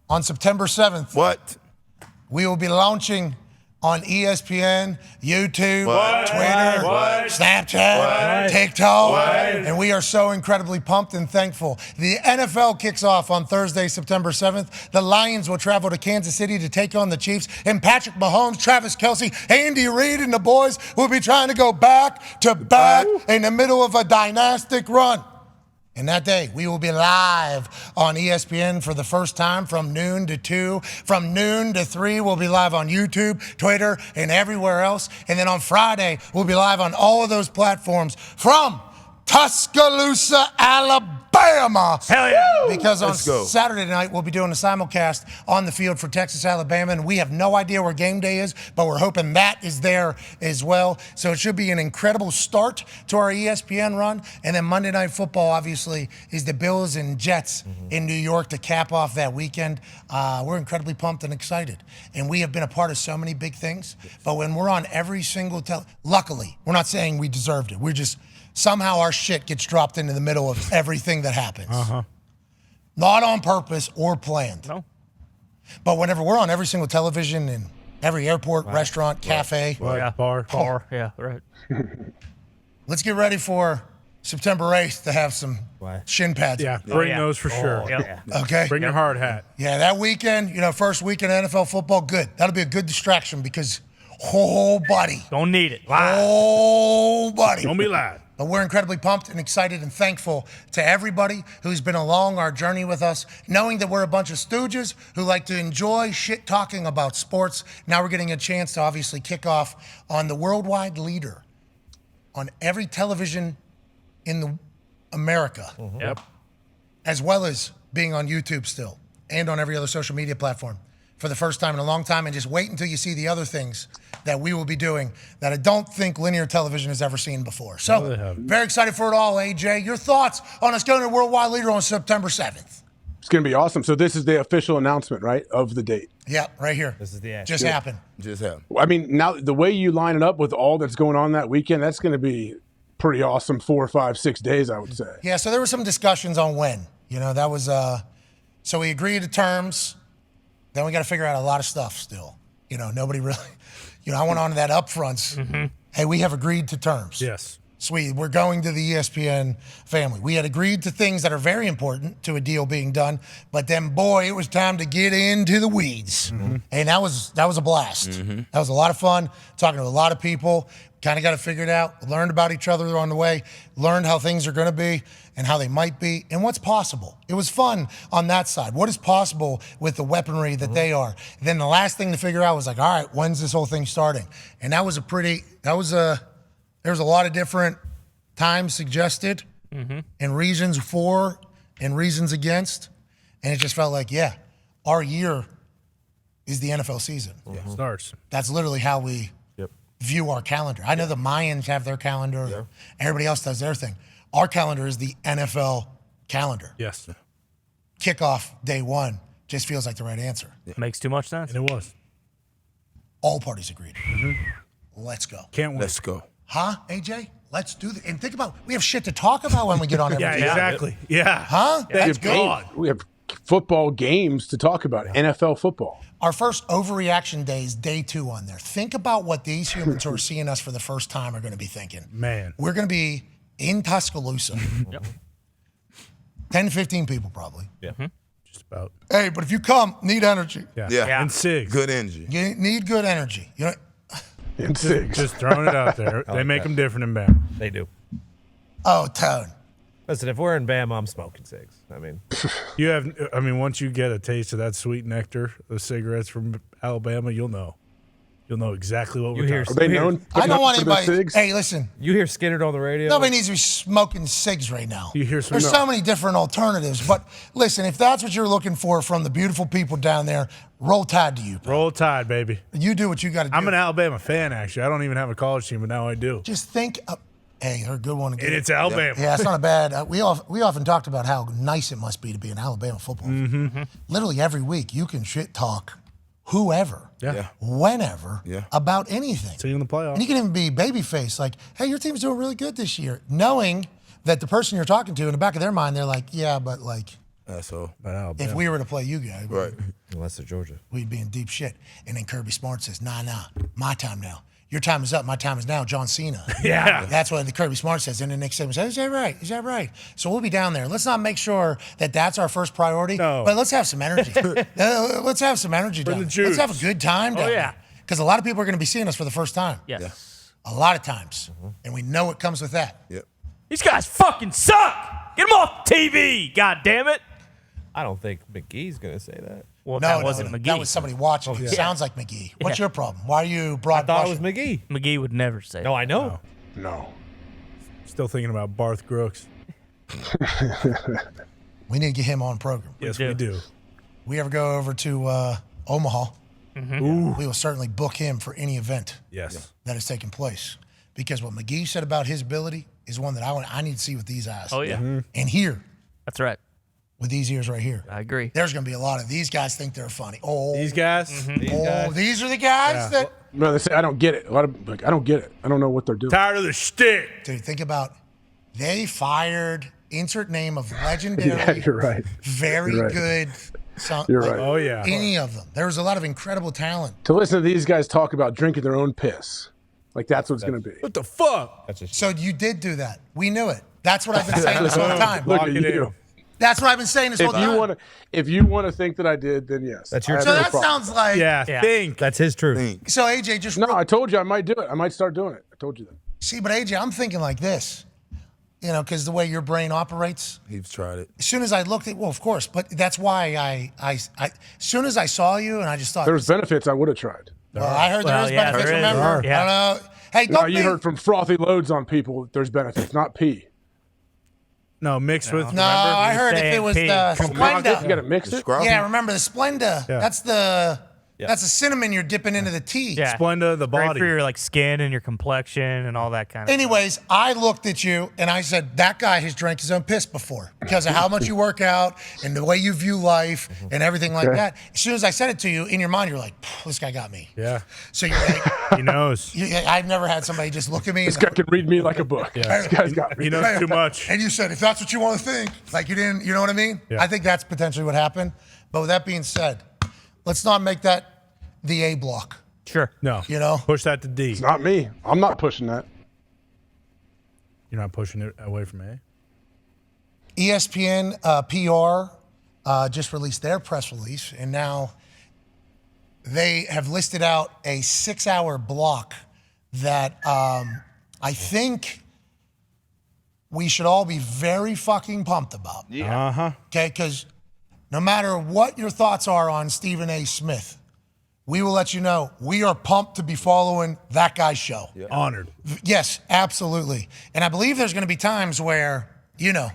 on September 7th. What? We will be launching on ESPN, YouTube, Twitter, Snapchat, TikTok, and we are so incredibly pumped and thankful. The NFL kicks off on Thursday, September 7th. The Lions will travel to Kansas City to take on the Chiefs, and Patrick Mahomes, Travis Kelce, Andy Reid, and the boys will be trying to go back to back in the middle of a dynastic run. And that day, we will be live on ESPN for the first time from noon to 2. From noon to 3, we'll be live on YouTube, Twitter, and everywhere else. And then on Friday, we'll be live on all of those platforms from Tuscaloosa, Alabama. Hell yeah. Because on Saturday night, we'll be doing a simulcast on the field for Texas, Alabama. And we have no idea where game day is, but we're hoping that is there as well. So it should be an incredible start to our ESPN run. And then Monday Night Football, obviously, is the Bills and Jets in New York to cap off that weekend. We're incredibly pumped and excited. And we have been a part of so many big things. But when we're on every single luckily, we're not saying we deserved it. We're just... somehow our shit gets dropped into the middle of everything that happens. Not on purpose or planned. No. But whenever we're on every single television in every airport, restaurant, cafe. Bar. Yeah, right. Let's get ready for September 8th to have some shin pads. Yeah, bring those for sure. Okay. Bring your hard hat. Yeah, that weekend, first weekend of NFL football, good. That'll be a good distraction because, oh, buddy. Don't need it. Oh, buddy. Don't be loud. But we're incredibly pumped and excited and thankful to everybody who's been along our journey with us, knowing that we're a bunch of stooges who like to enjoy shit talking about sports. Now we're getting a chance to obviously kick off on the worldwide leader on every television in America, as well as being on YouTube still and on every other social media platform for the first time in a long time. And just wait until you see the other things that we will be doing that I don't think linear television has ever seen before. So very excited for it all, AJ. Your thoughts on us going to worldwide leader on September 7th? It's going to be awesome. So this is the official announcement, right, of the date? Yeah, right here. This is the end. Just happened. I mean, now the way you line it up with all that's going on that weekend, that's going to be pretty awesome 4, 5, 6 days, I would say. Yeah, so there were some discussions on when. That was, so we agreed to terms. Then we got to figure out a lot of stuff still. Nobody really, I went on to that upfronts. Hey, we have agreed to terms. Yes. Sweet. We're going to the ESPN family. We had agreed to things that are very important to a deal being done, but then, boy, it was time to get into the weeds. And that was a blast. That was a lot of fun, talking to a lot of people. Kind of got it figured out, learned about each other on the way, learned how things are going to be and how they might be and what's possible. It was fun on that side. What is possible with the weaponry that they are? And then the last thing to figure out was like, all right, when's this whole thing starting? And there was a lot of different times suggested and reasons for and reasons against. And it just felt like, our year is the NFL season. Starts. That's literally how we view our calendar. I know the Mayans have their calendar. Everybody else does their thing. Our calendar is the NFL calendar. Yes. Kickoff day 1 just feels like the right answer. Makes too much sense. And it was. All parties agreed. Let's go. Can't wait. Let's go. Huh, AJ? Let's do this. And think about, we have shit to talk about when we get on every day. Exactly. Yeah. Huh? That's good. We have football games to talk about, NFL football. Our first overreaction day is day 2 on there. Think about what these humans who are seeing us for the first time are going to be thinking. Man. We're going to be in Tuscaloosa. 10 to 15 people probably. Just about. Hey, but if you come, need energy. Yeah. And SIG. Good energy. You need good energy. And 6. Just throwing it out there. They make them different in Bama. They do. Oh, Tone. Listen, if we're in Bama, I'm smoking cigs. Once you get a taste of that sweet nectar, those cigarettes from Alabama, you'll know. You'll know exactly what we're talking about. Are they known? I don't want for their anybody. cigs? Hey, listen. You hear Skinner on the radio? Nobody needs to be smoking cigs right now. You hear some- There's so many different alternatives. But listen, if that's what you're looking for from the beautiful people down there, roll tide to you. Pal. Roll Tide, baby. You do what you got to do. I'm an Alabama fan, actually. I don't even have a college team, but now I do. Just think. Hey, they're a good one. And it's Alabama. Yeah, it's not a bad. We often talked about how nice it must be to be an Alabama football fan. Literally every week, you can shit talk whoever, whenever, about anything. See you in the playoffs. And you can even be babyface, like, hey, your team's doing really good this year, knowing that the person you're talking to in the back of their mind, they're like, yeah, but like, That's all. But Alabama. If we were to play you guys, Right. Unless they're Georgia. we'd be in deep shit. And then Kirby Smart says, nah, my time now. Your time is up. My time is now. John Cena. Yeah. That's what the Kirby Smart says. And the Nick Saban says, is that right? Is that right? So we'll be down there. Let's not make sure that that's our first priority. No. But let's have some energy. Let's have some energy down the there. Let's juice. have a good time down yeah. Because a lot of people are going to be seeing us for the first time. Yes. A lot of times. And we know what comes with that. Yep. These guys fucking suck. Get them off TV. God damn it. I don't think McGee's going to say that. Well, No, that wasn't McGee. That was somebody watching. It sounds like McGee. What's your problem? Why are you broad I thought it was brushing? McGee. McGee would never say. No, I know. No. Still thinking about Barth Brooks. We need to get him on program. Yes, do. we do. We ever go over to Omaha, Mm-hmm. we will certainly book him for any event Yes. that is taking place. Because what McGee said about his ability is one that I need to see with these eyes. Oh, yeah. And hear That's right. with these ears right here. I agree. There's going to be a lot of these guys think they're funny. Oh, These guys. these are the guys that. No, they say I don't get it. A lot of like I don't get it. I don't know what they're doing. Tired of the shtick. Dude, think about they fired insert name of legendary, Yeah, you're right. very You're right. good. You're right. Oh, yeah. Any of them. There was a lot of incredible talent. To listen to these guys talk about drinking their own piss, like that's what it's going to be. What the fuck? That's just So you did do that. We knew it. That's what I've been saying this whole time. Look Lock at it you. in. That's what I've been saying this whole time. If you want to think that I did, then yes. That's your I have So no that problem. sounds like. Yeah, Yeah. think. That's his truth. So AJ just. No, I told you I might do it. I might start doing it. I told you that. See, but AJ, I'm thinking like this. You know, because the way your brain operates. He's tried it. As soon as I looked at, well, of course, but that's why as soon as I saw you, and I just thought, There's benefits I would have tried. well, I heard there Well, is yeah, benefits. there is. Remember, Yeah. I don't know. Hey, No, don't you be. heard from frothy loads on people that there's benefits, not pee. No, mixed with. No, I heard if it was saying the pee. You got to Splenda. mix it. Scrub. Yeah, remember the Splenda? Yeah. That's the cinnamon you're dipping into the tea. Yeah. Splenda, the Great body. for your like skin and your complexion and all that kind of Anyways, I looked at you and I said, that guy has drank his own piss before because of how much you work out and the way you view life and everything like that. As soon as I said it to you, in your mind, you're like, this guy got me. Yeah. So you're like, He knows. I've never had somebody just look at me. This guy can read me like a book. This guy's got me. He knows too much. And you said, if that's what you want to think, like you didn't, you know what I mean? Yeah. I think that's potentially what happened. But with that being said, let's not make that the A block. Sure. No. You know? Push that to D. It's not me. I'm not pushing that. You're not pushing it away from A. ESPN PR just released their press release, and now they have listed out a 6-hour block that I think we should all be very fucking pumped about. Uh-huh. Okay, because no matter what your thoughts are on Stephen A. Smith, we will let you know we are pumped to be following that guy's show. Yeah. Honored. Yes, absolutely. And I believe there's going to be times where, you know,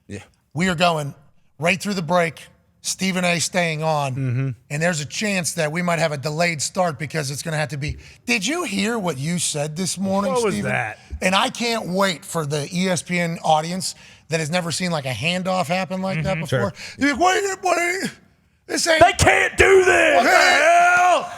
Yeah. we are going right through the break, Stephen A. staying on, and there's a chance that we might have a delayed start because it's going to have to be. Did you hear what you said this morning, What was Stephen? that? And I can't wait for the ESPN audience that has never seen like a handoff happen like that before. You're like, wait, this ain't. They can't do this. What the hell?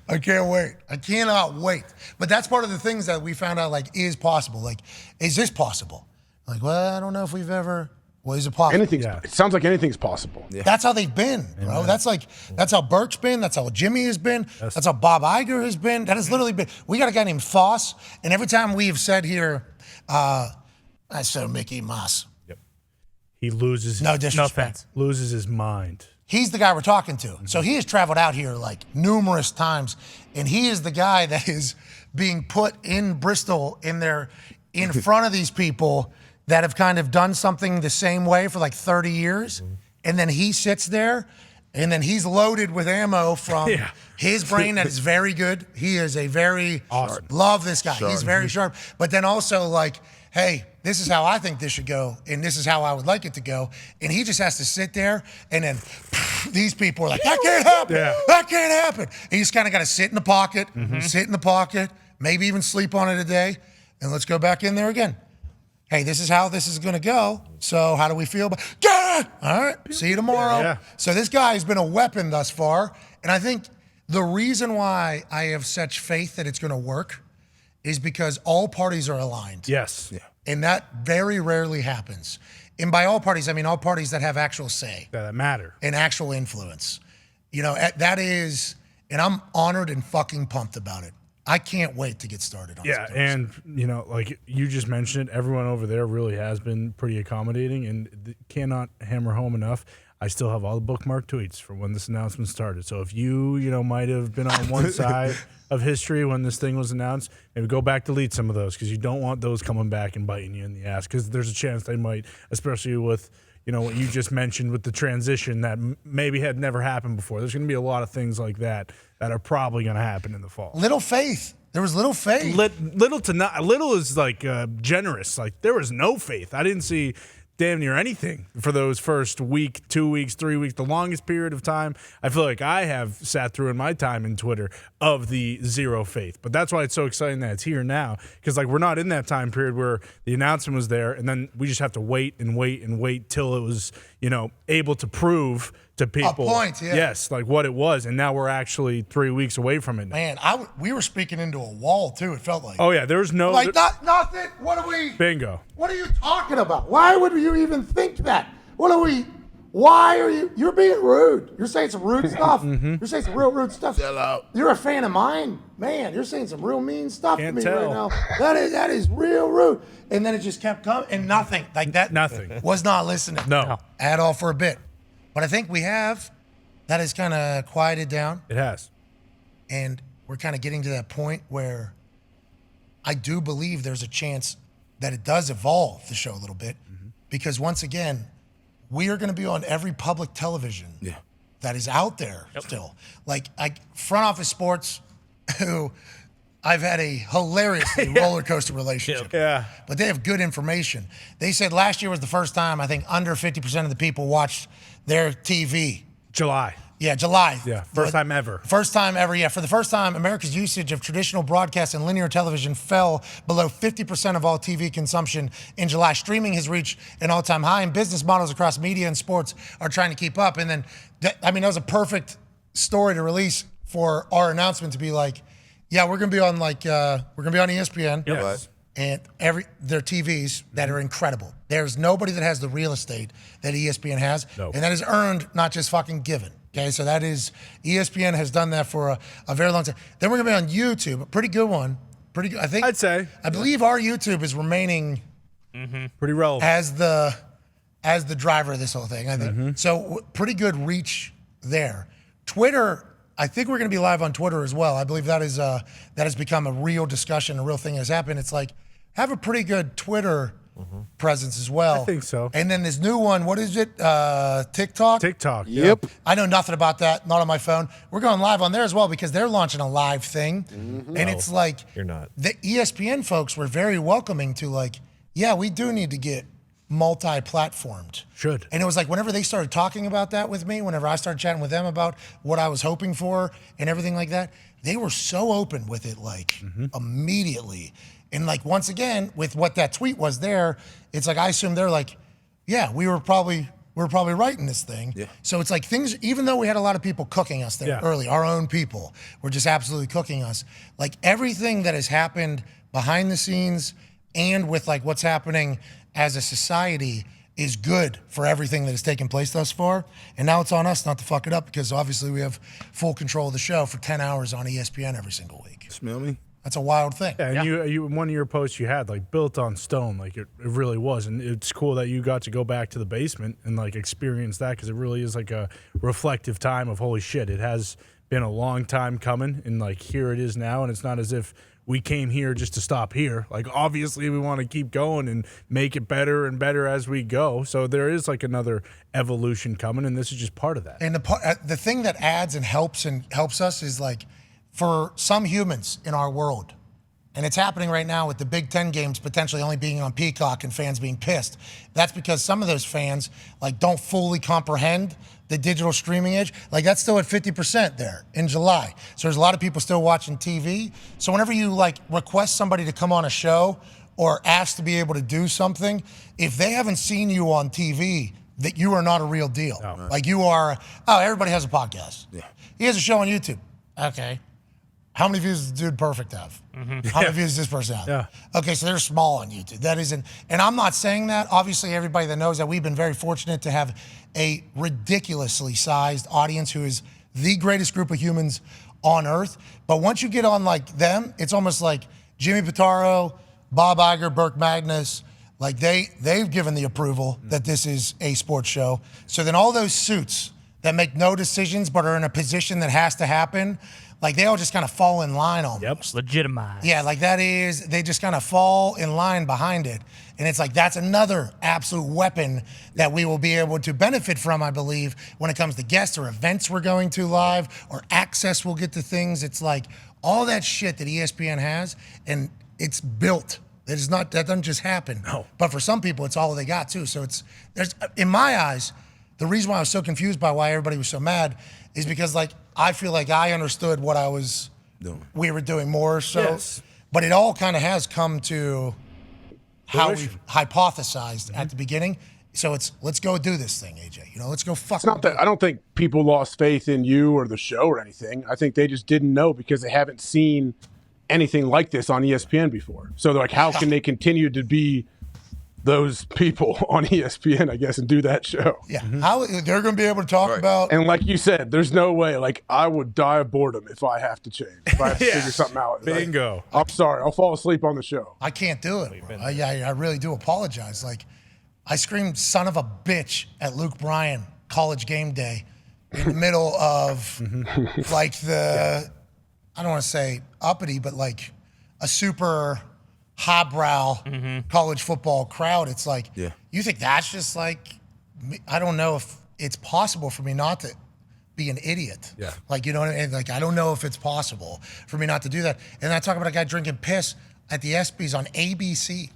I can't wait. I cannot wait. But that's part of the things that we found out, like, is possible. Like, is this possible? Like, well, I don't know if we've ever. Well, is it possible? Anything's. It sounds like anything's possible. Yeah. That's how they've been, bro. That's how Burke's been. That's how Jimmy has been. That's how Bob Iger has been. That has literally been. We got a guy named Foss, and every time we have said here, I said Mickey Mouse. He loses. No No disrespect. offense. Loses his mind. He's the guy we're talking to. So he has traveled out here like numerous times, and he is the guy that is being put in Bristol in front of these people that have kind of done something the same way for like 30 years. And then he sits there, and then he's loaded with ammo from his brain that is very good. He is a very Awesome. love this guy. He's very sharp. But then also like, hey, this is how I think this should go, and this is how I would like it to go. And he just has to sit there, and then these people are like, that can't happen. Yeah. That can't happen. And you just kind of got to sit in the pocket, maybe even sleep on it a day, and let's go back in there again. Hey, this is how this is going to go. So how do we feel about it? All right, see you tomorrow. Yeah. So this guy has been a weapon thus far, and I think the reason why I have such faith that it's going to work is because all parties are aligned. Yes. And that very rarely happens. and by all parties, I mean all parties that have actual say that matter and actual influence. You know, that is, and I'm honored and fucking pumped about it. I can't wait to get started on Yeah, and, you know, like you just mentioned it, everyone over there really has been pretty accommodating and cannot hammer home enough. I still have all the bookmark tweets from when this announcement started. So if you know, might have been on one side of history when this thing was announced, maybe go back, delete some of those because you don't want those coming back and biting you in the ass because there's a chance they might, especially with, you know, what you just mentioned with the transition that maybe had never happened before. There's going to be a lot of things like that that are probably going to happen in the fall. Little faith. There was little faith. Little is like generous. Like there was no faith. I didn't see damn near anything for those first week, 2 weeks, 3 weeks, the longest period of time I feel like I have sat through in my time in Twitter of the zero faith. But that's why it's so exciting that it's here now because like we're not in that time period where the announcement was there and then we just have to wait and wait and wait till it was, you know, able to prove to people, a point, yeah. Yes, like what it was, and now we're actually 3 weeks away from it now. Man, we were speaking into a wall too. It felt like. Oh yeah, there's no nothing. What are we? Bingo. What are you talking about? Why would you even think that? What are we? Why are you? You're being rude. You're saying some rude stuff. You're saying some real rude stuff. You're a fan of mine, man. You're saying some real mean stuff to me right now. That is real rude. And then it just kept coming, and nothing like that. Nothing was not listening. No, at all for a bit. But I think we have. That has kind of quieted down. It has. And we're kind of getting to that point where I do believe there's a chance that it does evolve the show a little bit. Because once again, we are going to be on every public television that is out there still. Like Front Office Sports, who I've had a hilariously roller coaster relationship. Yeah. But they have good information. They said last year was the first time I think under 50% of the people watched their TV. July. Yeah, July. Yeah, first time ever. First time ever, yeah. For the first time, America's usage of traditional broadcast and linear television fell below 50% of all TV consumption in July. Streaming has reached an all-time high, and business models across media and sports are trying to keep up. And then, that was a perfect story to release for our announcement to be like, yeah, we're going to be on ESPN. Yes. And their TVs that are incredible. There's nobody that has the real estate that ESPN has, and that is earned, not just fucking given. Okay, so that is ESPN has done that for a very long time. Then we're gonna be on YouTube, a pretty good one, pretty good. I believe our YouTube is remaining pretty relevant as the driver of this whole thing. I think so. Pretty good reach there. Twitter. I think we're going to be live on Twitter as well. I believe that has become a real discussion, a real thing has happened. It's like, have a pretty good Twitter presence as well. I think so. And then this new one, what is it? TikTok? TikTok. Yep. I know nothing about that, not on my phone. We're going live on there as well because they're launching a live thing. And it's like, you're not. The ESPN folks were very welcoming to like, yeah, we do need to get multi-platformed. Should. And it was like whenever they started talking about that with me, whenever I started chatting with them about what I was hoping for and everything like that, they were so open with it like immediately. And like once again, with what that tweet was there, it's like I assume they're like, yeah, we were probably right in this thing. Yeah. So it's like things, even though we had a lot of people cooking us there early, our own people were just absolutely cooking us. Like everything that has happened behind the scenes and with like what's happening as a society is good for everything that has taken place thus far. And now it's on us not to fuck it up because obviously we have full control of the show for 10 hours on ESPN every single week. Smell me? That's a wild thing. Yeah, and you one of your posts you had like built on stone, like it really was. And it's cool that you got to go back to the basement and like experience that because it really is like a reflective time of holy shit. It has been a long time coming and like here it is now. And it's not as if we came here just to stop here. Like, obviously, we want to keep going and make it better and better as we go. So there is like another evolution coming, and this is just part of that. And the thing that adds and helps us is like, for some humans in our world, and it's happening right now with the Big Ten games potentially only being on Peacock and fans being pissed. That's because some of those fans like don't fully comprehend the digital streaming age. Like that's still at 50% there in July. So there's a lot of people still watching TV. So whenever you like request somebody to come on a show or ask to be able to do something, if they haven't seen you on TV, that you are not a real deal. No. Like you are, everybody has a podcast. Yeah. He has a show on YouTube. Okay. How many views does Dude Perfect have? How many views does this person have? Yeah. Okay, so they're small on YouTube. That isn't, and I'm not saying that. Obviously, everybody that knows that we've been very fortunate to have a ridiculously sized audience who is the greatest group of humans on earth. But once you get on like them, it's almost like Jimmy Pitaro, Bob Iger, Burke Magnus, like they've given the approval that this is a sports show. So then all those suits that make no decisions but are in a position that has to happen, like they all just kind of fall in line almost. Legitimized. Yeah, like they just kind of fall in line behind it. And it's like that's another absolute weapon that we will be able to benefit from, I believe, when it comes to guests or events we're going to live or access we'll get to things. It's like all that shit that ESPN has, and it's built. That doesn't just happen. No. But for some people, it's all they got too. So there's in my eyes, the reason why I was so confused by why everybody was so mad is because like I feel like I understood what we were doing more so. Yes. But it all kind of has come to how we hypothesized at the beginning. So it's let's go do this thing, AJ. Let's go fuck. It's not that I don't think people lost faith in you or the show or anything. I think they just didn't know because they haven't seen anything like this on ESPN before. So they're like, how can they continue to be those people on ESPN, I guess, and do that show? Yeah, how they're going to be able to talk about. And like you said, there's no way. Like I would die of boredom if I have to change. If I have to figure something out. Bingo. Like, I'm sorry, I'll fall asleep on the show. I can't do it. Bro. I really do apologize. Like I screamed "son of a bitch" at Luke Bryan college game day in the middle of like the. I don't want to say uppity, but like a super highbrow college football crowd. It's like, you think that's just like, I don't know if it's possible for me not to be an idiot. Yeah. Like, you know what I mean? Like, I don't know if it's possible for me not to do that. And I talk about a guy drinking piss at the ESPYs on ABC.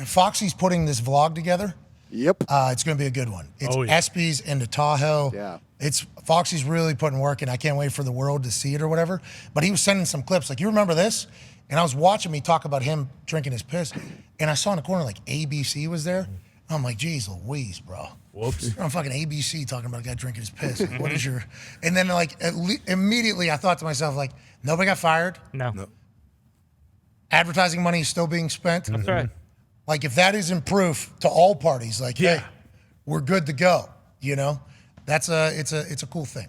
Foxy's putting this vlog together. Yep. It's going to be a good one. It's ESPYs into Tahoe. Yeah. It's Foxy's really putting work in. I can't wait for the world to see it or whatever. But he was sending some clips. Like, you remember this? And I was watching me talk about him drinking his piss. And I saw in the corner, like, ABC was there. I'm like, geez Louise, bro. Whoops. I'm fucking ABC talking about a guy drinking his piss. Like, what is your... And then, like, immediately I thought to myself, like, nobody got fired. No. Advertising money is still being spent. That's right. Like, if that isn't proof to all parties, like, hey, we're good to go, It's a cool thing.